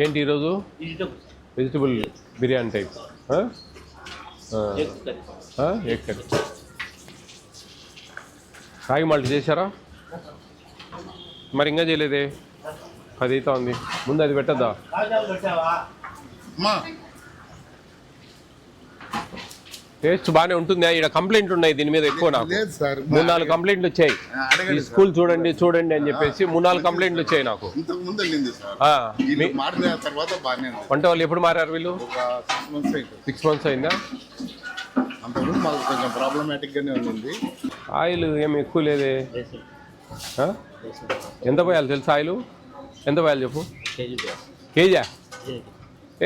ఏంటి ఈరోజు vegetable biryani type egg curry. రాగి మాల్ట్ చేశారా? మరి ఇంకా చేయలేదే, 10 అవుతా ఉంది. ముందు అది పెట్టద్దా? టేస్ట్ బాగానే ఉంటుందా? ఇక్కడ కంప్లైంట్లు ఉన్నాయి దీని మీద ఎక్కువ. నాకు 3-4 కంప్లైంట్లు వచ్చాయి. ఈ స్కూల్ చూడండి చూడండి అని చెప్పేసి 3-4 కంప్లైంట్లు వచ్చాయి నాకు. వంట వాళ్ళు ఎప్పుడు మారారు వీళ్ళు? 6 months అయిందా? కొంచెం ప్రాబ్లమాటిక్ గానే ఉంది. ఆయిల్ ఏమి ఎక్కువ లేదే. ఎంత పోయాలి తెలుసా? ఆయిల్ ఎంత పోయాలి చెప్పు? కేజీ.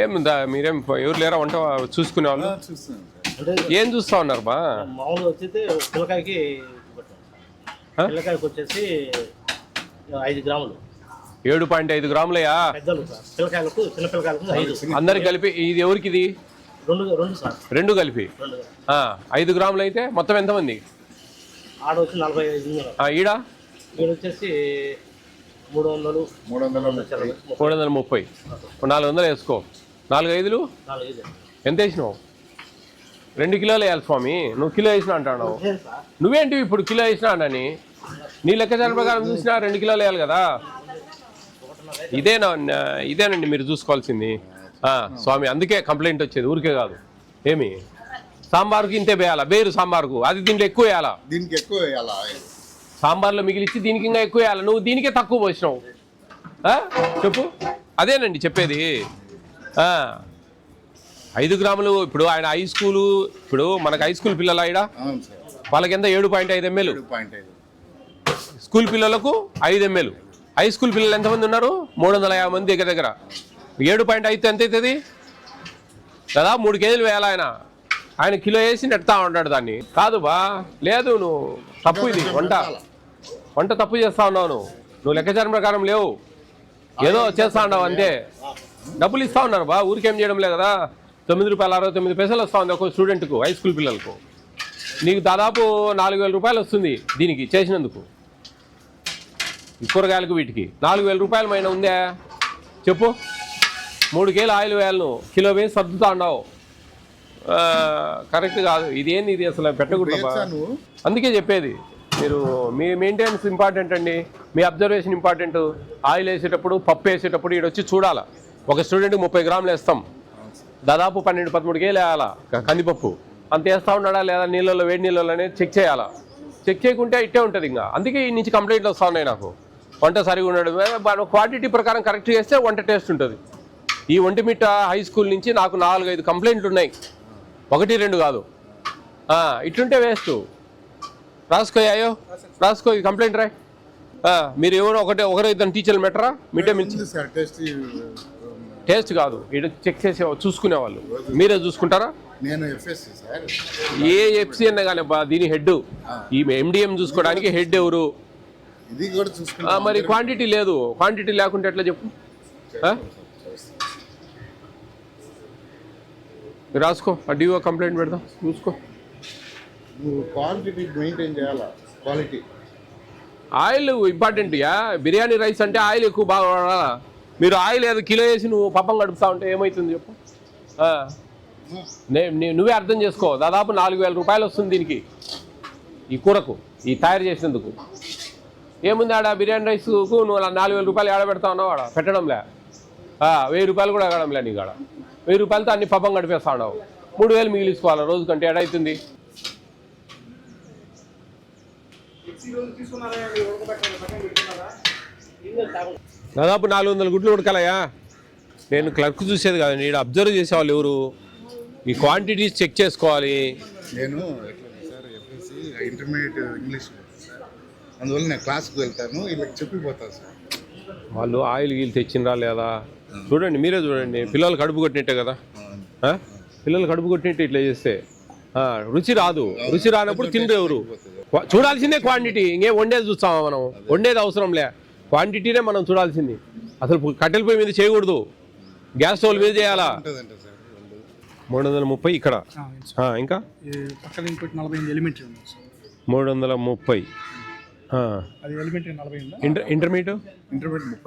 ఏముందా? మీరేం ఎవరు లేరా వంట చూసుకునే వాళ్ళు? ఏం చూస్తా ఉన్నారు బా? మామూలుగా వచ్చేసి పిల్లకాయకి వచ్చేసి 5 గ్రాములు. 7.5 గ్రాములయా? పిల్లకాయలకు చిన్న పిల్లకాయలకు 5. అందరికి కలిపి ఇది ఎవరికి? ఇది 2 కలిపి 5 గ్రాములు అయితే మొత్తం ఎంతమంది? ఆడ వచ్చి 45. ఈడ వచ్చేసి 330. 400 వేసుకో. 4 5లు ఎంత వేసినావు? 2 కిలోలు వేయాలి స్వామి. నువ్వు కిలో వేసినా అంటావు. నువ్వేంటి ఇప్పుడు కిలో వేసినా అని? నీ లెక్కచారం ప్రకారం చూసినా 2 కిలోలు వేయాలి కదా. ఇదేనండి మీరు చూసుకోవాల్సింది స్వామి. అందుకే కంప్లైంట్ వచ్చేది, ఊరికే కాదు. ఏమి సాంబార్కి ఇంతే వేయాలా? వేరు సాంబార్కు, అది దీంట్లో ఎక్కువ వేయాలా? దీనికి ఎక్కువ వేయాలా? సాంబార్లో మిగిలిచ్చి దీనికి ఇంకా ఎక్కువ వేయాలి. నువ్వు దీనికే తక్కువ పోసినావు. చెప్పు. అదేనండి చెప్పేది. 5 గ్రాములు. ఇప్పుడు ఆయన హై స్కూలు, ఇప్పుడు మనకు హై స్కూల్ పిల్లలు ఆయన వాళ్ళకి ఎంత? 7.5 ml. స్కూల్ పిల్లలకు 5 ml. హై స్కూల్ పిల్లలు ఎంతమంది ఉన్నారు? 350 మంది దగ్గర. 7.5 ఎంత అవుతుంది? కదా 3 కేజీలు వేయాలి. ఆయన కిలో వేసి నెడతా ఉంటాడు దాన్ని. కాదు బా, లేదు నువ్వు తప్పు. ఇది వంట తప్పు చేస్తా ఉన్నావు. నువ్వు లెక్కచారం ప్రకారం లేవు, ఏదో చేస్తా ఉన్నావు అంతే. డబ్బులు ఇస్తా ఉన్నారు బా, ఊరికేం చేయడం లేదు కదా. ₹9.69 వస్తూ ఉంది ఒక స్టూడెంట్కు, హై స్కూల్ పిల్లలకు. నీకు దాదాపు 4,000 రూపాయలు వస్తుంది దీనికి చేసినందుకు. ఈ కూరగాయలకు వీటికి 4,000 రూపాయల పైన ఉందే చెప్పు. 3 కేజీలు ఆయిల్ వేయాలి, నువ్వు కిలో వేసి సర్దుతా ఉన్నావు. కరెక్ట్ కాదు. ఇది ఏంది? ఇది అసలు పెట్టకూడదు. అందుకే చెప్పేది, మీరు మీ మెయింటెనెన్స్ ఇంపార్టెంట్ అండి, మీ అబ్జర్వేషన్ ఇంపార్టెంట్. ఆయిల్ వేసేటప్పుడు, పప్పు వేసేటప్పుడు ఇక్కడ వచ్చి చూడాలా. ఒక స్టూడెంట్కి 30 గ్రాములు వేస్తాం, దాదాపు 12-13 కేజీలు వేయాలా కందిపప్పు. అంత వేస్తూ ఉన్నాడా లేదా నీళ్ళలో, వేడి నీళ్ళలో అనేది చెక్ చేయాలా. చెక్ చేయకుంటే ఇట్టే ఉంటుంది ఇంకా. అందుకే ఈ నుంచి కంప్లైంట్లు వస్తూ ఉన్నాయి నాకు. వంట సరిగా ఉండడం, క్వాంటిటీ ప్రకారం కరెక్ట్ చేస్తే వంట టేస్ట్ ఉంటుంది. ఈ ఒంటిమిట్ట హై స్కూల్ నుంచి నాకు 4-5 కంప్లైంట్లు ఉన్నాయి, 1-2 కాదు. ఇట్లుంటే వేస్ట్. రాసుకోయాయో రాసుకో, ఈ కంప్లైంట్ రాయ్. మీరు ఎవరో ఒకరో 2 టీచర్లు మెట్టరా? మిడ్ డే మీల్ టేస్ట్ కాదు, ఇక్కడ చెక్ చేసే చూసుకునేవాళ్ళు మీరే చూసుకుంటారా? ఏ ఎఫ్సి అన్నా కానీ దీని హెడ్, ఈ MDM చూసుకోవడానికి హెడ్ ఎవరు? మరి క్వాంటిటీ లేదు. క్వాంటిటీ లేకుంటే ఎట్లా చెప్పు? రాసుకో, డిఓ కంప్లైంట్ పెడదాం, చూసుకో. క్వాంటిటీ మెయింటైన్ చేయాలా, quality. Oil important. Biryani rice అంటే ఆయిల్ ఎక్కువ బాగా వాడాలా. మీరు ఆయిల్ ఏదో కిలో వేసి నువ్వు పప్పం గడుపుతా ఉంటే ఏమవుతుంది చెప్పు? నువ్వే అర్థం చేసుకో. దాదాపు 4,000 రూపాయలు వస్తుంది దీనికి, ఈ కూరకు, ఈ తయారు చేసినందుకు. ఏముంది ఆడ బిర్యానీ రైస్కు నువ్వు 4,000 రూపాయలు ఏడ పెడతా ఉన్నావు? ఆడ పెట్టడంలే. 1000 రూపాయలు కూడా ఎగడంలే నీకు. ఆడ 1000 రూపాయలతో అన్ని పప్పం గడిపేస్తా ఉన్నావు. 3,000 మిగిలిసుకోవాలి రోజు కంటే. ఏడవుతుంది? దాదాపు 400 గుడ్లు ఉడకాలయా. నేను క్లర్క్ చూసేది కాదండి, ఇక్కడ అబ్జర్వ్ చేసేవాళ్ళు ఎవరు? ఈ క్వాంటిటీస్ చెక్ చేసుకోవాలి. నేను FSC ఇంటర్మీడియట్ ఇంగ్లీష్, అందువల్ల నేను క్లాస్కి వెళ్తాను, వీళ్ళకి చెప్పిపోతాను సార్. వాళ్ళు ఆయిల్ గీలు తెచ్చినరా లేదా చూడండి, మీరే చూడండి. పిల్లలు కడుపు కొట్టినట్టే కదా, పిల్లలు కడుపు కొట్టినట్టు ఇట్లా చేస్తే రుచి రాదు. రుచి రానప్పుడు తిండ్రు ఎవరు? చూడాల్సిందే క్వాంటిటీ. ఇంకేం వండేది చూస్తామా మనం? వండేది అవసరంలే, క్వాంటిటీనే మనం చూడాల్సింది. అసలు కట్టెల పొయ్యి మీద చేయకూడదు, గ్యాస్ స్టవ్ మీద చేయాలా. 330 ఇక్కడ. ఇంకా 330. Intermediate 31.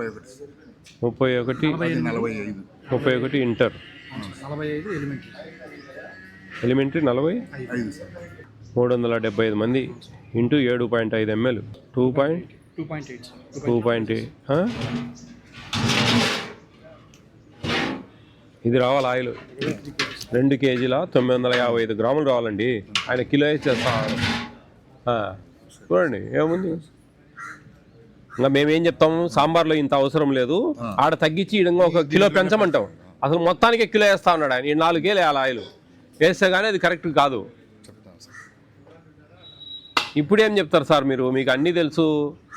31 45. 31 inter 45 elementary. Elementary 40 5 sir. 375 మంది ఇంటూ 7.5 ml 2.8 సార్. 2.8 ఇది రావాలి ఆయిల్ 2 కేజీల 955 గ్రాములు రావాలండి. ఆయన కిలో వేసి చేస్తాను. చూడండి ఏముంది. ఇంకా మేమేం చెప్తాము, సాంబార్లో ఇంత అవసరం లేదు, ఆడ తగ్గించి ఇంకా 1 కిలో పెంచమంటాం. అసలు మొత్తానికి కిలో వేస్తా ఉన్నాడు ఆయన. ఈ 4 కేలు వేయాలి ఆయిల్. వేస్తే కానీ అది కరెక్ట్ కాదు. ఇప్పుడేం చెప్తారు సార్ మీరు? మీకు అన్నీ తెలుసు,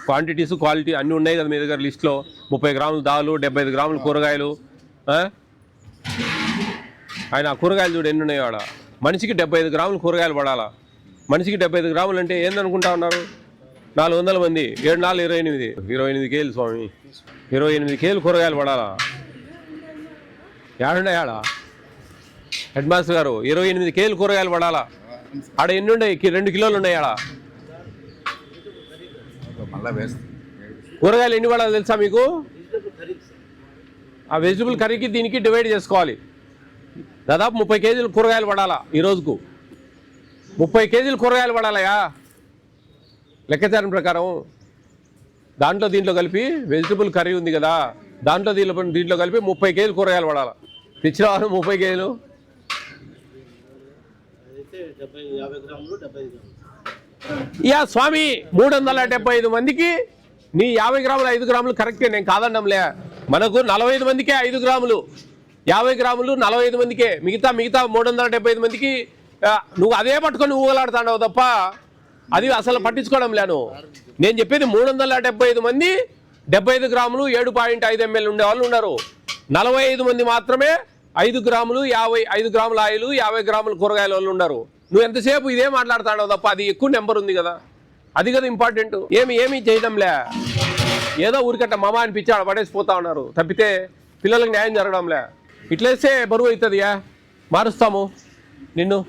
క్వాంటిటీస్ క్వాలిటీ అన్నీ ఉన్నాయి కదా మీ దగ్గర లిస్ట్లో. 30 గ్రాములు దాలు, 75 గ్రాములు కూరగాయలు. ఆయన ఆ కూరగాయలు చూడు ఎన్ని ఉన్నాయో ఆడ. మనిషికి 75 గ్రాములు కూరగాయలు పడాలా. మనిషికి 75 గ్రాములు అంటే ఏందనుకుంటా ఉన్నారు? 400 మంది, 7 4 28, 28 కేలు స్వామి. 28 కేలు కూరగాయలు పడాలా. ఏడున్నాయి ఆడ హెడ్ మాస్టర్ గారు? 28 కేలు కూరగాయలు పడాలా. ఆడ ఎన్ని ఉన్నాయి? 2 కిలోలు ఉన్నాయి ఆడ. మళ్ళీ వేస్తాం. కూరగాయలు ఎన్ని పడాలి తెలుసా మీకు? ఆ వెజిటబుల్ కర్రీకి దీనికి డివైడ్ చేసుకోవాలి. దాదాపు 30 కేజీలు కూరగాయలు పడాలా ఈ రోజుకు. 30 కేజీలు కూరగాయలు పడాలయా లెక్కాచారం ప్రకారం. దాంట్లో దీంట్లో కలిపి వెజిటబుల్ కర్రీ ఉంది కదా, దాంట్లో దీంట్లో కలిపి 30 కేజీలు కూరగాయలు పడాలా. తెచ్చిన వారు 30 కేజీలు. యా స్వామి, 375 మందికి నీ 50 గ్రాములు 5 గ్రాములు కరెక్టే, నేను కాదన్నాంలే. మనకు 45 మందికే 5 గ్రాములు, 50 గ్రాములు 45 మందికే. మిగతా 375 మందికి నువ్వు అదే పట్టుకొని ఊగలాడుతున్నావు తప్ప అది అసలు పట్టించుకోవడం లేను. నేను చెప్పేది 375 మంది 75 గ్రాములు 7.5 ml ఉండే వాళ్ళు ఉన్నారు. 45 మంది మాత్రమే 5 గ్రాములు 5 గ్రాముల ఆయిల్ 50 గ్రాములు కూరగాయల వాళ్ళు ఉన్నారు. నువ్వు ఎంతసేపు ఇదే మాట్లాడుతున్నావు తప్ప అది ఎక్కువ నెంబర్ ఉంది కదా, అది కదా ఇంపార్టెంట్. ఏమీ చేయడంలే, ఏదో ఊరికట్ట మమ అనిపించి ఆడ పడేసిపోతా ఉన్నారు తప్పితే పిల్లలకు న్యాయం జరగడంలే. ఇట్లేస్తే బరువు అవుతుంది. మారుస్తాము నిన్ను.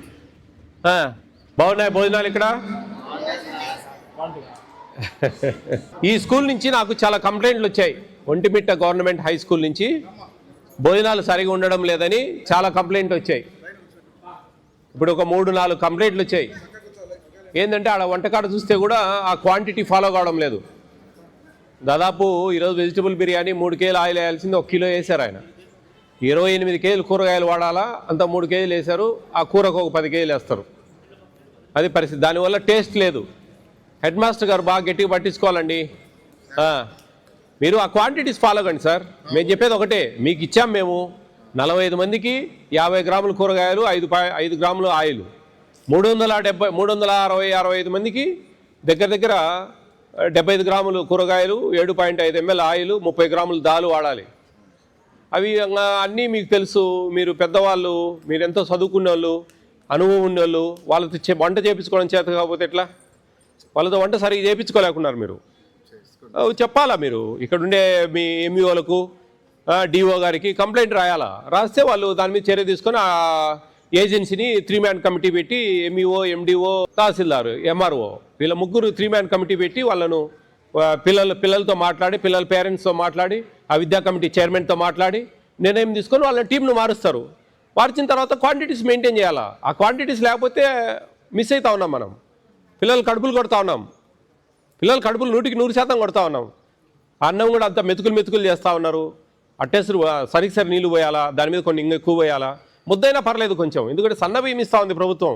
బాగున్నాయి భోజనాలు ఇక్కడ. ఈ స్కూల్ నుంచి నాకు చాలా కంప్లైంట్లు వచ్చాయి. ఒంటిమిట్ట గవర్నమెంట్ హై స్కూల్ నుంచి భోజనాలు సరిగా ఉండడం లేదని చాలా కంప్లైంట్లు వచ్చాయి. ఇప్పుడు ఒక 3-4 కంప్లైంట్లు వచ్చాయి. ఏంటంటే ఆడ వంటకాడ చూస్తే కూడా ఆ క్వాంటిటీ ఫాలో కావడం లేదు. దాదాపు ఈరోజు వెజిటబుల్ బిర్యానీ 3 కేజీలు ఆయిల్ వేయాల్సింది 1 కిలో వేశారు ఆయన. 28 కేజీలు కూరగాయలు వాడాలా, అంత 3 కేజీలు వేశారు. ఆ కూరకు ఒక 10 కేజీలు వేస్తారు. అది పరిస్థితి. దానివల్ల టేస్ట్ లేదు. హెడ్ మాస్టర్ గారు బాగా గట్టిగా పట్టించుకోవాలండి. మీరు ఆ క్వాంటిటీస్ ఫాలో కండి సార్. మేము చెప్పేది ఒకటే, మీకు ఇచ్చాం మేము 45 మందికి 50 గ్రాములు కూరగాయలు 5 గ్రాములు ఆయిల్. 365 మందికి దగ్గర 75 గ్రాములు కూరగాయలు 7.5 ml ఆయిల్ 30 గ్రాములు దాలు వాడాలి. అవి అన్నీ మీకు తెలుసు. మీరు పెద్దవాళ్ళు, మీరు ఎంతో చదువుకున్న వాళ్ళు, అనుభవం ఉన్న వాళ్ళు, వాళ్ళతో వంట చేయించుకోవడం చేత కాకపోతే ఎట్లా? వాళ్ళతో వంట సరిగ్గా చేయించుకోలేకున్నారు. మీరు చెప్పాలా? మీరు ఇక్కడుండే మీ ఎంఈఓలకు డిఓ గారికి కంప్లైంట్ రాయాలా? రాస్తే వాళ్ళు దాని మీద చర్య తీసుకొని ఆ ఏజెన్సీని 3-man కమిటీ పెట్టి ఎంఈఓ, ఎండిఓ, తహసీల్దార్, ఎంఆర్ఓ వీళ్ళ 3 3-man కమిటీ పెట్టి వాళ్ళను పిల్లలతో మాట్లాడి, పిల్లల పేరెంట్స్తో మాట్లాడి, ఆ విద్యా కమిటీ చైర్మన్తో మాట్లాడి నిర్ణయం తీసుకొని వాళ్ళ టీంను మారుస్తారు. మార్చిన తర్వాత క్వాంటిటీస్ మెయింటైన్ చేయాలా. ఆ క్వాంటిటీస్ లేకపోతే మిస్ అవుతా ఉన్నాం మనం. పిల్లలు కడుపులు కొడతా ఉన్నాం. పిల్లలు కడుపులు 100% కొడతా ఉన్నాం. అన్నం కూడా అంత మెతుకులు చేస్తూ ఉన్నారు. అట్టేసరి సరిగ్గా నీళ్ళు పోయాలా, దాని మీద కొన్ని ఇంకా ఎక్కువ పోయాలా. ముద్దైనా పర్లేదు కొంచెం, ఎందుకంటే సన్న బియ్యం ఇస్తూ ఉంది ప్రభుత్వం.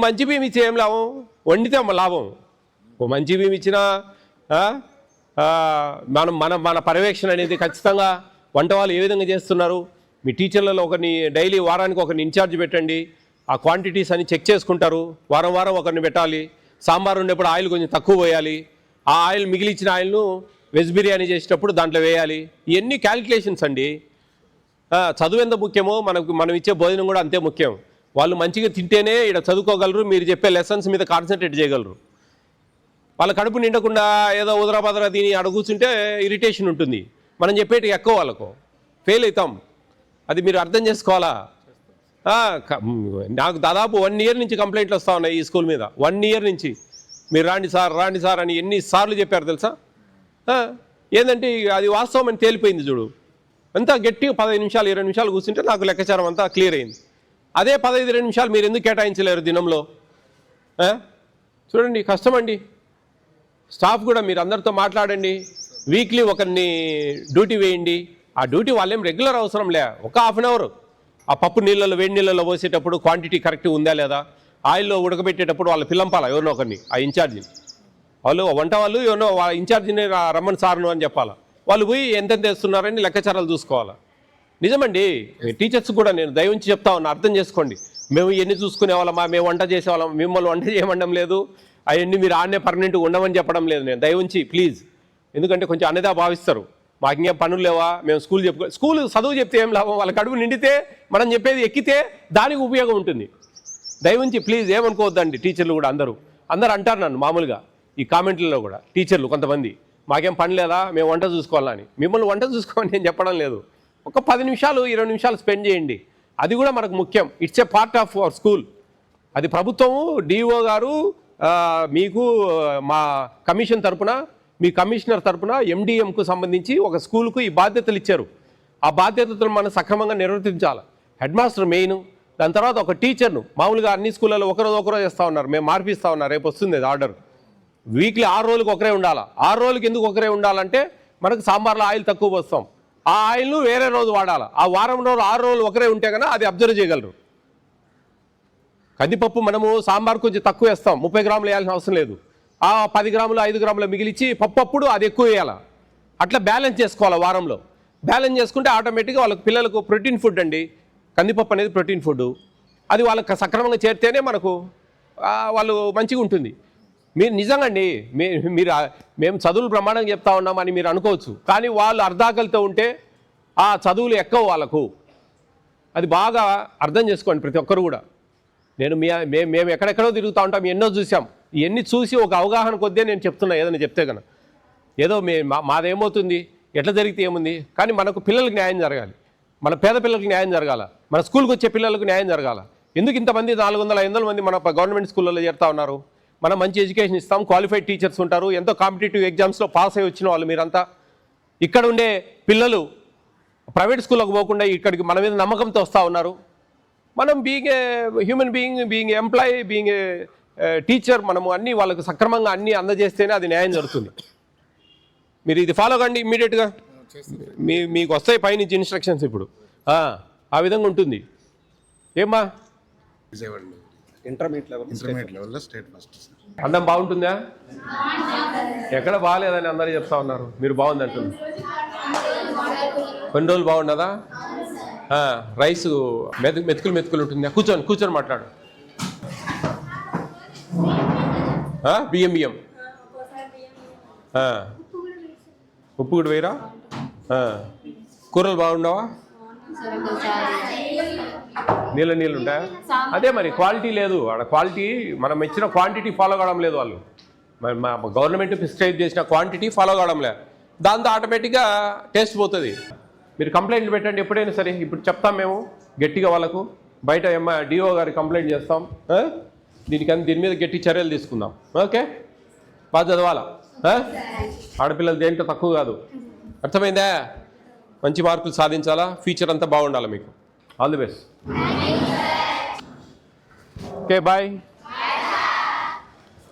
మంచి బియ్యం ఇచ్చి ఏం లాభం? వండితే లాభం. మంచి బియ్యం ఇచ్చినా మన పర్యవేక్షణ అనేది ఖచ్చితంగా వంట వాళ్ళు ఏ విధంగా చేస్తున్నారు. మీ టీచర్లలో డైలీ వారానికి ఒకరిని ఇన్ఛార్జ్ పెట్టండి. ఆ క్వాంటిటీస్ అని చెక్ చేసుకుంటారు. వారం ఒకరిని పెట్టాలి. సాంబార్ ఉండేప్పుడు ఆయిల్ కొంచెం తక్కువ పోయాలి. ఆ ఆయిల్ మిగిలిచ్చిన ఆయిల్ను వెజ్ బిర్యానీ చేసేటప్పుడు దాంట్లో వేయాలి. ఇవన్నీ క్యాలిక్యులేషన్స్ అండి. చదువు ఎంత ముఖ్యమో మనం ఇచ్చే భోజనం కూడా అంతే ముఖ్యం. వాళ్ళు మంచిగా తింటేనే ఇక్కడ చదువుకోగలరు, మీరు చెప్పే లెసన్స్ మీద కాన్సన్ట్రేట్ చేయగలరు. వాళ్ళ కడుపు నిండకుండా ఏదో ఉదరాబదరా తిని అడుగుతుంటే ఇరిటేషన్ ఉంటుంది. మనం చెప్పేటి ఎక్కువ వాళ్ళకు ఫెయిల్ అవుతాం. అది మీరు అర్థం చేసుకోవాలా. నాకు దాదాపు 1 year నుంచి కంప్లైంట్లు వస్తూ ఉన్నాయి ఈ స్కూల్ మీద. 1 year నుంచి మీరు రాండి సార్ అని ఎన్నిసార్లు చెప్పారు తెలుసా? ఏంటంటే అది వాస్తవం అని తేలిపోయింది చూడు. అంతా గట్టిగా 15 నిమిషాలు 20 నిమిషాలు కూర్చుంటే నాకు లెక్కాచారం అంతా క్లియర్ అయింది. అదే 15-20 నిమిషాలు మీరు ఎందుకు కేటాయించలేరు దినంలో? చూడండి కష్టమండి. స్టాఫ్ కూడా మీరు అందరితో మాట్లాడండి, వీక్లీ ఒకరిని డ్యూటీ వేయండి. ఆ డ్యూటీ వాళ్ళేం రెగ్యులర్ అవసరం లే, ఒక హాఫ్ అన్ అవర్ ఆ పప్పు నీళ్ళలో వేడి నీళ్ళలో పోసేటప్పుడు క్వాంటిటీ కరెక్ట్ ఉందా లేదా, ఆయిల్లో ఉడకబెట్టేటప్పుడు వాళ్ళ పిల్లంపాల ఎవరినో ఒకరిని, ఆ ఇన్ఛార్జిని, వాళ్ళు వంట వాళ్ళు ఎవరినో ఇన్ఛార్జిని రమ్మని సార్ను అని చెప్పాలా. వాళ్ళు పోయి ఎంతెంత వేస్తున్నారని లెక్కచారాలు చూసుకోవాలా. నిజమండి, టీచర్స్ కూడా నేను దయవుంచి చెప్తా ఉన్నా, అర్థం చేసుకోండి. మేము ఎన్ని చూసుకునే వాళ్ళమా, మేము వంట చేసేవాళ్ళం, మిమ్మల్ని వంట చేయమండం లేదు, అవన్నీ మీరు ఆడనే పర్మనెంట్గా ఉండమని చెప్పడం లేదు నేను, దయవుంచి ప్లీజ్. ఎందుకంటే కొంచెం అనేదా భావిస్తారు, మాకు ఇంకేం పనులు లేవా, మేము స్కూల్ చదువు చెప్తే ఏం లాభం, వాళ్ళ కడుపు నిండితే మనం చెప్పేది ఎక్కితే దానికి ఉపయోగం ఉంటుంది. దయవుంచి ప్లీజ్ ఏమనుకోవద్దండి. టీచర్లు కూడా అందరూ అంటారు నన్ను మామూలుగా ఈ కామెంట్లలో కూడా, టీచర్లు కొంతమంది, మాకేం పని లేదా, మేము వంట చూసుకోవాలని. మిమ్మల్ని వంట చూసుకోమని నేను చెప్పడం లేదు, ఒక 10 నిమిషాలు 20 నిమిషాలు స్పెండ్ చేయండి, అది కూడా మనకు ముఖ్యం. It's a part of our school. అది ప్రభుత్వము, డిఓ గారు మీకు మా కమిషన్ తరపున, మీ కమిషనర్ తరపున ఎండిఎంకు సంబంధించి ఒక స్కూల్కు ఈ బాధ్యతలు ఇచ్చారు. ఆ బాధ్యతలు మనం సక్రమంగా నిర్వర్తించాలి. హెడ్ మాస్టర్ మెయిన్, దాని తర్వాత ఒక టీచర్ను. మామూలుగా అన్ని స్కూళ్ళలో ఒకరోజు చేస్తూ ఉన్నారు, మేము మార్పిస్తూ ఉన్నారు, రేపు వస్తుంది అది ఆర్డర్. వీక్లీ 6 రోజులకు ఒకరే ఉండాలా. 6 రోజులకి ఎందుకు ఒకరే ఉండాలంటే మనకు సాంబార్లో ఆయిల్ తక్కువ పోస్తాం, ఆ ఆయిల్ను వేరే రోజు వాడాలి. ఆ వారం రోజు 6 రోజులు ఒకరే ఉంటే కన్నా అది అబ్జర్వ్ చేయగలరు. కందిపప్పు మనము సాంబార్ కొంచెం తక్కువ వేస్తాం, 30 గ్రాములు వేయాల్సిన అవసరం లేదు, ఆ 10 గ్రాములు 5 గ్రాములు మిగిలిచి పప్పు అది ఎక్కువ వేయాలి. అట్లా బ్యాలెన్స్ చేసుకోవాలి వారంలో. బ్యాలెన్స్ చేసుకుంటే ఆటోమేటిక్గా వాళ్ళకి పిల్లలకు ప్రోటీన్ ఫుడ్ అండి, కందిపప్పు అనేది ప్రోటీన్ ఫుడ్, అది వాళ్ళకి సక్రమంగా చేరితేనే మనకు వాళ్ళు మంచిగా ఉంటుంది. మీరు నిజంగా అండి, మేము చదువులు బ్రహ్మాండంగా చెప్తా ఉన్నామని మీరు అనుకోవచ్చు, కానీ వాళ్ళు అర్ధాకలితో ఉంటే ఆ చదువులు ఎక్కవు వాళ్ళకు. అది బాగా అర్థం చేసుకోండి ప్రతి ఒక్కరు కూడా. మేము ఎక్కడెక్కడో తిరుగుతూ ఉంటాం, ఎన్నో చూసాం. ఇవన్నీ చూసి ఒక అవగాహన కొద్దే నేను చెప్తున్నా, ఏదైనా చెప్తే కనుక ఏదో మాదేమవుతుంది, ఎట్లా జరిగితే ఏముంది, కానీ మనకు పిల్లలకు న్యాయం జరగాలి, మన పేద పిల్లలకు న్యాయం జరగాల, మన స్కూల్కి వచ్చే పిల్లలకు న్యాయం జరగాల. ఎందుకు ఇంతమంది 400-500 మంది మన గవర్నమెంట్ స్కూళ్ళలో చేరుతూ ఉన్నారు? మనం మంచి ఎడ్యుకేషన్ ఇస్తాం, క్వాలిఫైడ్ టీచర్స్ ఉంటారు, ఎంతో కాంపిటేటివ్ ఎగ్జామ్స్లో పాస్ అయ్యి వచ్చిన వాళ్ళు మీరంతా. ఇక్కడ ఉండే పిల్లలు ప్రైవేట్ స్కూళ్ళకు పోకుండా ఇక్కడికి మన మీద నమ్మకంతో వస్తూ ఉన్నారు. మనం being a human being employee, being a teacher, మనము అన్నీ వాళ్ళకు సక్రమంగా అన్నీ అందజేస్తేనే అది న్యాయం జరుగుతుంది. మీరు ఇది ఫాలో కండి ఇమ్మీడియట్గా, మీకు వస్తాయి పైనుంచి ఇన్స్ట్రక్షన్స్. ఇప్పుడు ఆ విధంగా ఉంటుంది. ఏమ్మా ఇంటర్మీడియట్ లెవెల్లో స్టేట్ ఫస్ట్. అన్నం బాగుంటుందా? ఎక్కడ బాగాలేదని అందరూ చెప్తా ఉన్నారు, మీరు బాగుంది అంటుంది. కొన్ని రోజులు బాగుండదా? రైస్ మెతుకులు ఉంటుందా? కూర్చొని మాట్లాడు. బియ్యం ఉప్పు కూడా వేయరా? కూరలు బాగుండవా? నీళ్ళు ఉంటాయా? అదే మరి క్వాలిటీ లేదు ఆడ. క్వాలిటీ మనం ఇచ్చిన క్వాంటిటీ ఫాలో కావడం లేదు వాళ్ళు. మరి మా గవర్నమెంట్ ప్రిస్క్రైబ్ చేసిన క్వాంటిటీ ఫాలో కావడం లేదు, దాంతో ఆటోమేటిక్గా టేస్ట్ పోతుంది. మీరు కంప్లైంట్లు పెట్టండి ఎప్పుడైనా సరే. ఇప్పుడు చెప్తాం మేము గట్టిగా వాళ్ళకు, బయట డిఓ గారికి కంప్లైంట్ చేస్తాం, దీని మీద గట్టి చర్యలు తీసుకుందాం. ఓకే, బాగా చదవాలా, ఆడపిల్లలు దేంట్లో తక్కువ కాదు, అర్థమైందా? మంచి మార్కులు సాధించాలా, ఫ్యూచర్ అంతా బాగుండాలి మీకు. All the best. Okay, bye.